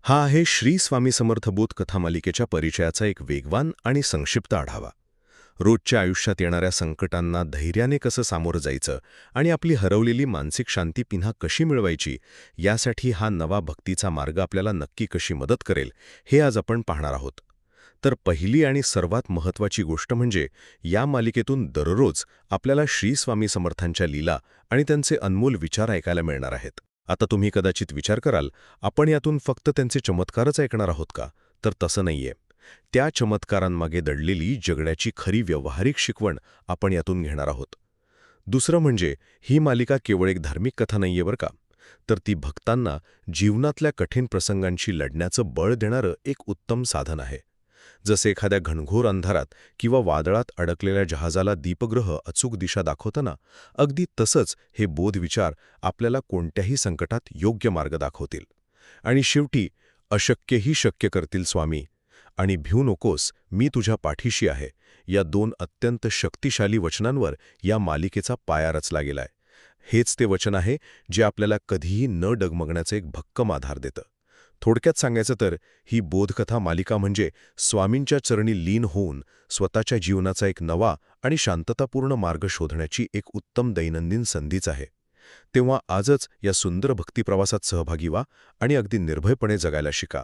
हा आहे श्री स्वामी समर्थ बोध कथा मालिकेच्या परिचयाचा एक वेगवान आणि संक्षिप्त आढावा. रोजच्या आयुष्यात येणाऱ्या संकटांना धैर्याने कसं सामोरं जायचं आणि आपली हरवलेली मानसिक शांती पुन्हा कशी मिळवायची, यासाठी हा नवा भक्तीचा मार्ग आपल्याला नक्की कशी मदत करेल, हे आज आपण पाहणार आहोत. तर पहिली आणि सर्वात महत्त्वाची गोष्ट म्हणजे या मालिकेतून दररोज आपल्याला श्री स्वामी समर्थांच्या लीला आणि त्यांचे अनमोल विचार ऐकायला मिळणार आहेत. आता तुम्ही कदाचित विचार कराल, आपण यातून फक्त त्यांचे चमत्कारच ऐकणार आहोत का? तर तसं नाहीये. त्या चमत्कारांमागे दडलेली जगण्याची खरी व्यावहारिक शिकवण आपण यातून घेणार आहोत. दुसरं म्हणजे ही मालिका केवळ एक धार्मिक कथा नाहीये बरं का, तर ती भक्तांना जीवनातल्या कठीण प्रसंगांशी लढण्याचं बळ देणारं एक उत्तम साधन आहे. जसे एखाद्या घनघोर अंधारात किंवा वादळात अडकलेल्या जहाजाला दीपग्रह अचूक दिशा दाखवताना, अगदी तसंच हे बोधविचार आपल्याला कोणत्याही संकटात योग्य मार्ग दाखवतील. आणि शेवटी, अशक्यही शक्य करतील स्वामी आणि भिऊ नकोस, मी तुझ्या पाठीशी आहे, या दोन अत्यंत शक्तिशाली वचनांवर या मालिकेचा पाया रचला गेलाय. हेच ते वचन आहे जे आपल्याला कधीही न डगमगण्याचं एक भक्कम आधार देतं. थोडक्यात सांगायचं तर ही बोधकथा मालिका म्हणजे स्वामींच्या चरणी लीन होऊन स्वतःच्या जीवनाचा एक नवा आणि शांततापूर्ण मार्ग शोधण्याची एक उत्तम दैनंदिन संधीच आहे. तेव्हा आजच या सुंदर भक्तिप्रवासात सहभागी व्हा आणि अगदी निर्भयपणे जगायला शिका.